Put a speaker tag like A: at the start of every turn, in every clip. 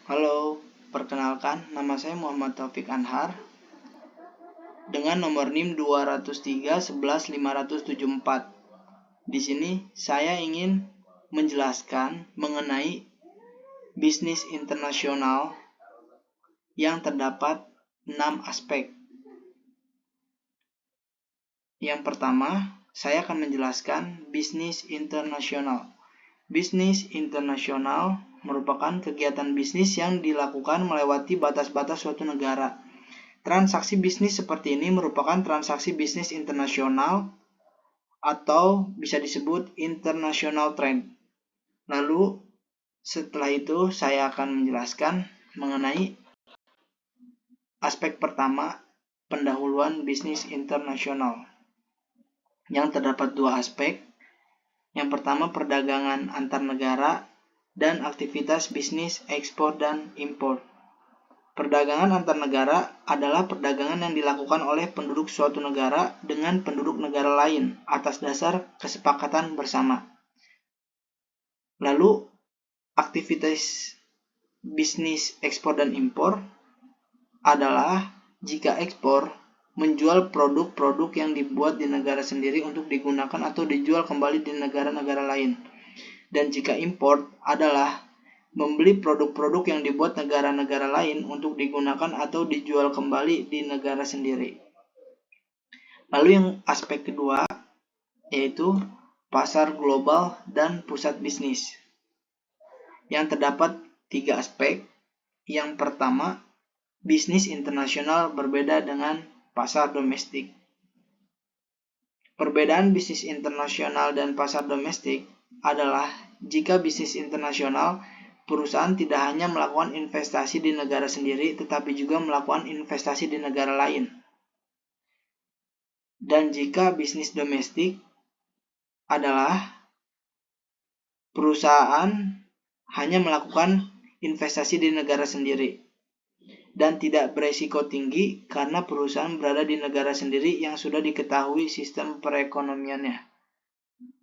A: Halo, perkenalkan nama saya Muhammad Taufik Anhar dengan nomor NIM 203 11 574. Di sini saya ingin menjelaskan mengenai bisnis internasional yang terdapat 6 aspek. Yang pertama, saya akan menjelaskan bisnis internasional. Bisnis internasional merupakan kegiatan bisnis yang dilakukan melewati batas-batas suatu negara. Transaksi bisnis seperti ini merupakan transaksi bisnis internasional atau bisa disebut international trade. Lalu setelah itu saya akan menjelaskan mengenai aspek pertama, pendahuluan bisnis internasional. Yang terdapat 2 aspek. Yang pertama, perdagangan antar negara dan aktivitas bisnis ekspor dan impor. Perdagangan antar negara adalah perdagangan yang dilakukan oleh penduduk suatu negara dengan penduduk negara lain atas dasar kesepakatan bersama. Lalu, aktivitas bisnis ekspor dan impor adalah jika ekspor menjual produk-produk yang dibuat di negara sendiri untuk digunakan atau dijual kembali di negara-negara lain. Dan jika impor adalah membeli produk-produk yang dibuat negara-negara lain untuk digunakan atau dijual kembali di negara sendiri. Lalu yang aspek kedua yaitu pasar global dan pusat bisnis. Yang terdapat 3 aspek. Yang pertama, bisnis internasional berbeda dengan pasar domestik. Perbedaan bisnis internasional dan pasar domestik adalah jika bisnis internasional, perusahaan tidak hanya melakukan investasi di negara sendiri, tetapi juga melakukan investasi di negara lain. Dan jika bisnis domestik adalah perusahaan hanya melakukan investasi di negara sendiri dan tidak beresiko tinggi karena perusahaan berada di negara sendiri yang sudah diketahui sistem perekonomiannya.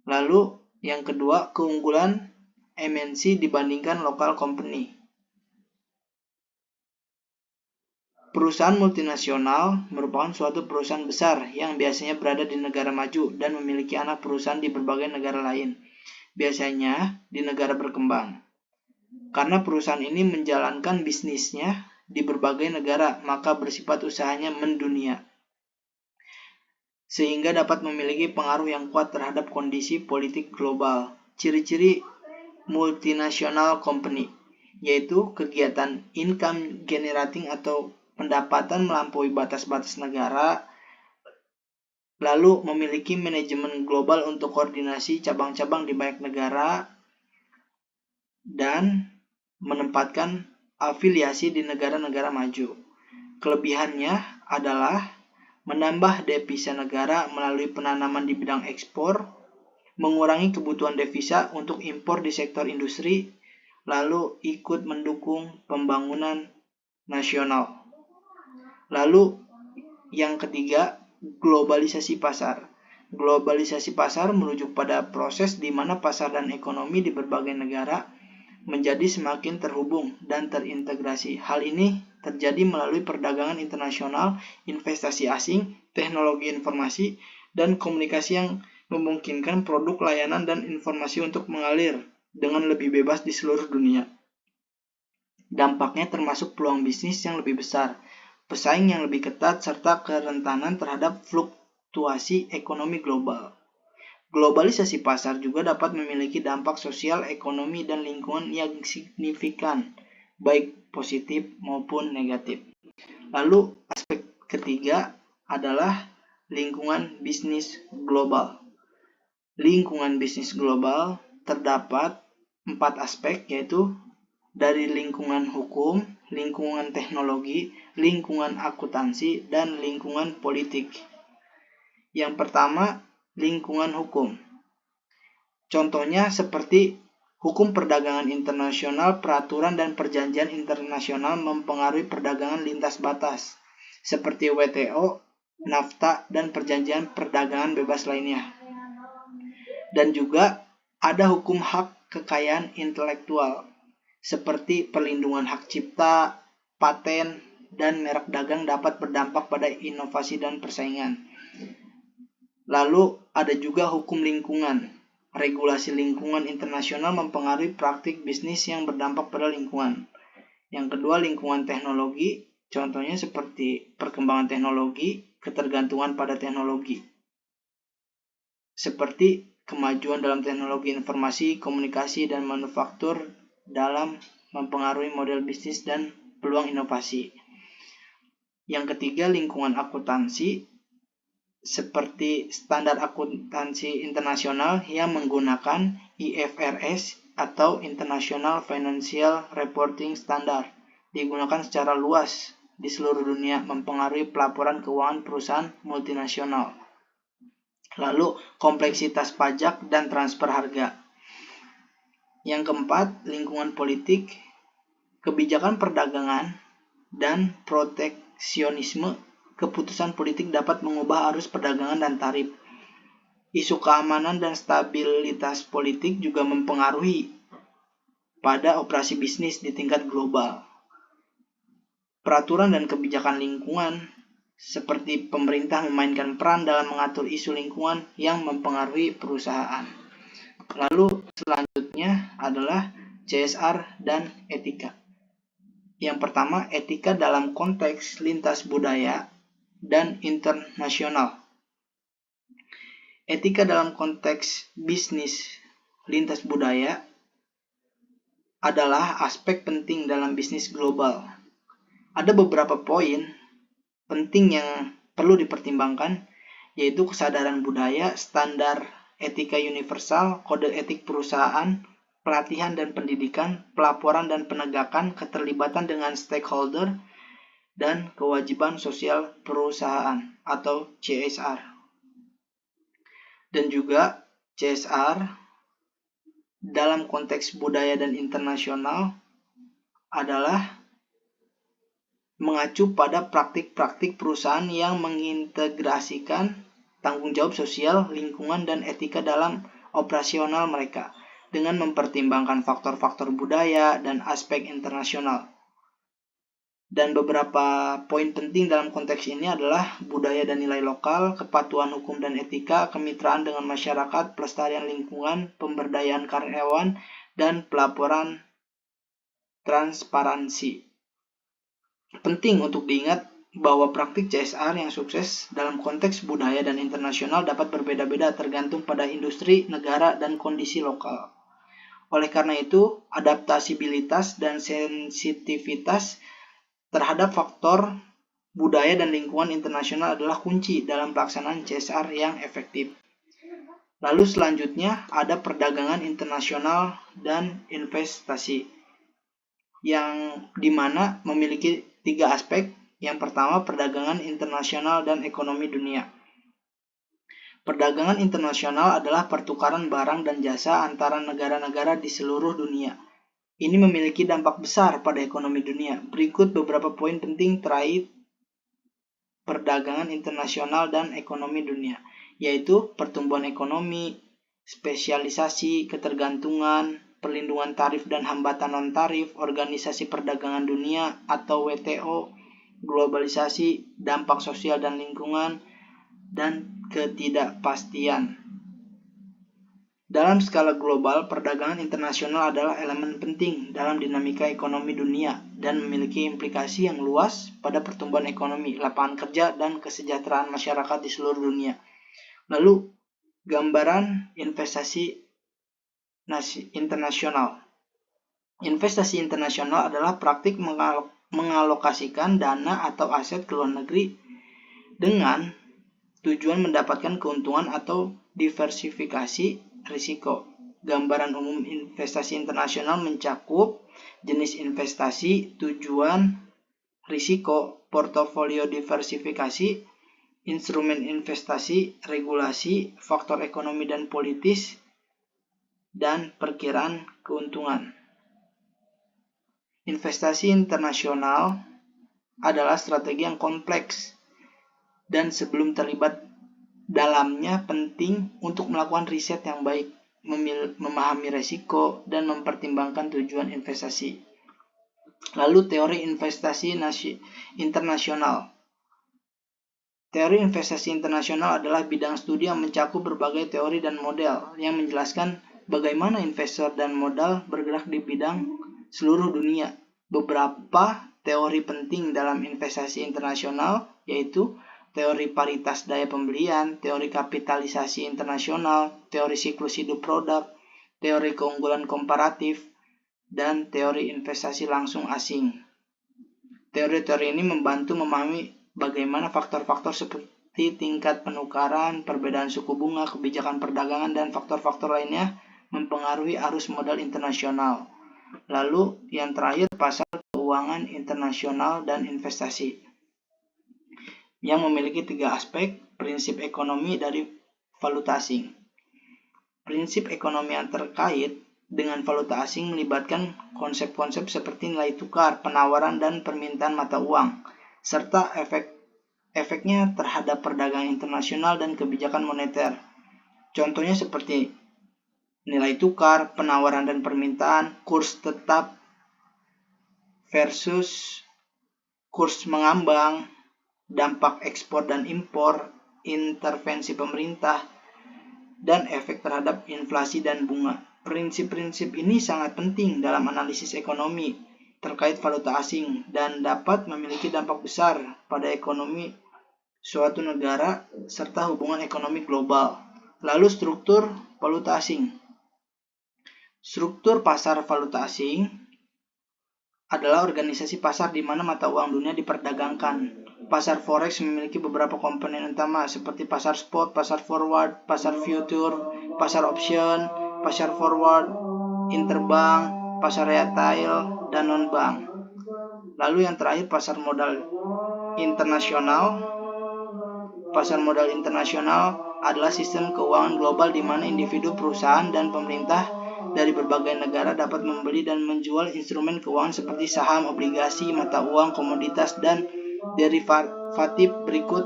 A: Lalu yang kedua, keunggulan MNC dibandingkan local company. Perusahaan multinasional merupakan suatu perusahaan besar yang biasanya berada di negara maju dan memiliki anak perusahaan di berbagai negara lain, biasanya di negara berkembang. Karena perusahaan ini menjalankan bisnisnya di berbagai negara, maka bersifat usahanya mendunia, sehingga dapat memiliki pengaruh yang kuat terhadap kondisi politik global. Ciri-ciri multinational company yaitu kegiatan income generating atau pendapatan melampaui batas-batas negara, lalu memiliki manajemen global untuk koordinasi cabang-cabang di banyak negara, dan menempatkan afiliasi di negara-negara maju. Kelebihannya adalah menambah devisa negara melalui penanaman di bidang ekspor, mengurangi kebutuhan devisa untuk impor di sektor industri, lalu ikut mendukung pembangunan nasional. Lalu yang ketiga, globalisasi pasar. Globalisasi pasar merujuk pada proses di mana pasar dan ekonomi di berbagai negara menjadi semakin terhubung dan terintegrasi. Hal ini terjadi melalui perdagangan internasional, investasi asing, teknologi informasi, dan komunikasi yang memungkinkan produk, layanan, dan informasi untuk mengalir dengan lebih bebas di seluruh dunia. Dampaknya termasuk peluang bisnis yang lebih besar, pesaing yang lebih ketat, serta kerentanan terhadap fluktuasi ekonomi global. Globalisasi pasar juga dapat memiliki dampak sosial, ekonomi, dan lingkungan yang signifikan, baik positif maupun negatif. Lalu aspek ketiga adalah lingkungan bisnis global. Lingkungan bisnis global terdapat 4 aspek, yaitu dari lingkungan hukum, lingkungan teknologi, lingkungan akuntansi, dan lingkungan politik. Yang pertama, lingkungan hukum. Contohnya seperti hukum perdagangan internasional, peraturan dan perjanjian internasional mempengaruhi perdagangan lintas batas, seperti WTO, NAFTA, dan perjanjian perdagangan bebas lainnya. Dan juga ada hukum hak kekayaan intelektual. seperti perlindungan hak cipta, paten, dan merek dagang dapat berdampak pada inovasi dan persaingan. Lalu ada juga hukum lingkungan. Regulasi lingkungan internasional mempengaruhi praktik bisnis yang berdampak pada lingkungan. Yang kedua, lingkungan teknologi, contohnya seperti perkembangan teknologi, ketergantungan pada teknologi. Seperti kemajuan dalam teknologi informasi, komunikasi, dan manufaktur dalam mempengaruhi model bisnis dan peluang inovasi. Yang ketiga, lingkungan akuntansi, seperti standar akuntansi internasional yang menggunakan IFRS atau International Financial Reporting Standard, digunakan secara luas di seluruh dunia, mempengaruhi pelaporan keuangan perusahaan multinasional. Lalu, kompleksitas pajak dan transfer harga. Yang keempat, lingkungan politik, kebijakan perdagangan, dan proteksionisme. Keputusan politik dapat mengubah arus perdagangan dan tarif. Isu keamanan dan stabilitas politik juga mempengaruhi pada operasi bisnis di tingkat global. Peraturan dan kebijakan lingkungan, seperti pemerintah memainkan peran dalam mengatur isu lingkungan yang mempengaruhi perusahaan. Lalu selanjutnya adalah CSR dan etika. Yang pertama, etika dalam konteks lintas budaya dan internasional. Etika dalam konteks bisnis lintas budaya adalah aspek penting dalam bisnis global. Ada beberapa poin penting yang perlu dipertimbangkan, yaitu kesadaran budaya, standar etika universal, kode etik perusahaan, pelatihan dan pendidikan, pelaporan dan penegakan, keterlibatan dengan stakeholder, dan kewajiban sosial perusahaan atau CSR. Dan juga CSR dalam konteks budaya dan internasional adalah mengacu pada praktik-praktik perusahaan yang mengintegrasikan tanggung jawab sosial, lingkungan, dan etika dalam operasional mereka dengan mempertimbangkan faktor-faktor budaya dan aspek internasional. Dan beberapa poin penting dalam konteks ini adalah budaya dan nilai lokal, kepatuhan hukum dan etika, kemitraan dengan masyarakat, pelestarian lingkungan, pemberdayaan karyawan, dan pelaporan transparansi. Penting untuk diingat bahwa praktik CSR yang sukses dalam konteks budaya dan internasional dapat berbeda-beda tergantung pada industri, negara, dan kondisi lokal. Oleh karena itu, adaptasibilitas dan sensitivitas terhadap faktor budaya dan lingkungan internasional adalah kunci dalam pelaksanaan CSR yang efektif. Lalu selanjutnya ada perdagangan internasional dan investasi, yang dimana memiliki 3 aspek. Yang pertama, perdagangan internasional dan ekonomi dunia. Perdagangan internasional adalah pertukaran barang dan jasa antara negara-negara di seluruh dunia. Ini memiliki dampak besar pada ekonomi dunia. Berikut beberapa poin penting terkait perdagangan internasional dan ekonomi dunia, yaitu pertumbuhan ekonomi, spesialisasi, ketergantungan, perlindungan tarif dan hambatan non-tarif, organisasi perdagangan dunia atau WTO, globalisasi, dampak sosial dan lingkungan, dan ketidakpastian. Dalam skala global, perdagangan internasional adalah elemen penting dalam dinamika ekonomi dunia dan memiliki implikasi yang luas pada pertumbuhan ekonomi, lapangan kerja, dan kesejahteraan masyarakat di seluruh dunia. Lalu, gambaran investasi internasional. Investasi internasional adalah praktik mengalokasikan dana atau aset ke luar negeri dengan tujuan mendapatkan keuntungan atau diversifikasi risiko. Gambaran umum investasi internasional mencakup jenis investasi, tujuan, risiko, portofolio diversifikasi, instrumen investasi, regulasi, faktor ekonomi dan politis, dan perkiraan keuntungan. Investasi internasional adalah strategi yang kompleks dan sebelum terlibat dalamnya penting untuk melakukan riset yang baik. memahami resiko, dan mempertimbangkan tujuan investasi. Lalu teori investasi internasional. Teori investasi internasional adalah bidang studi yang mencakup berbagai teori dan model yang menjelaskan bagaimana investor dan modal bergerak di bidang seluruh dunia. Beberapa teori penting dalam investasi internasional yaitu teori paritas daya pembelian, teori kapitalisasi internasional, teori siklus hidup produk, teori keunggulan komparatif, dan teori investasi langsung asing. Teori-teori ini membantu memahami bagaimana faktor-faktor seperti tingkat penukaran, perbedaan suku bunga, kebijakan perdagangan, dan faktor-faktor lainnya mempengaruhi arus modal internasional. Lalu yang terakhir, pasar keuangan internasional dan investasi, yang memiliki 3 aspek prinsip ekonomi dari valuta asing. Prinsip ekonomi yang terkait dengan valuta asing melibatkan konsep-konsep seperti nilai tukar, penawaran, dan permintaan mata uang, serta efeknya terhadap perdagangan internasional dan kebijakan moneter. Contohnya seperti nilai tukar, penawaran dan permintaan, kurs tetap versus kurs mengambang, dampak ekspor dan impor, intervensi pemerintah, dan efek terhadap inflasi dan bunga. Prinsip-prinsip ini sangat penting dalam analisis ekonomi terkait valuta asing dan dapat memiliki dampak besar pada ekonomi suatu negara serta hubungan ekonomi global. Lalu struktur valuta asing. Struktur pasar valuta asing adalah organisasi pasar di mana mata uang dunia diperdagangkan. Pasar forex memiliki beberapa komponen utama seperti pasar spot, pasar forward, pasar future, pasar option, pasar forward, interbank, pasar retail, dan non-bank. Lalu yang terakhir pasar modal internasional. Pasar modal internasional adalah sistem keuangan global di mana individu, perusahaan, dan pemerintah dari berbagai negara dapat membeli dan menjual instrumen keuangan seperti saham, obligasi, mata uang, komoditas, dan derivatif. Berikut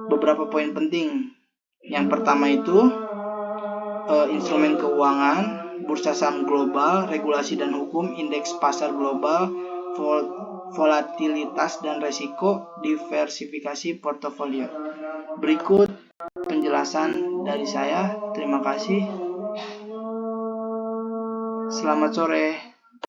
A: beberapa poin penting. Yang pertama itu instrumen keuangan, bursa saham global, regulasi dan hukum, indeks pasar global, volatilitas dan resiko, diversifikasi portofolio. Berikut penjelasan dari saya. Terima kasih. Selamat sore.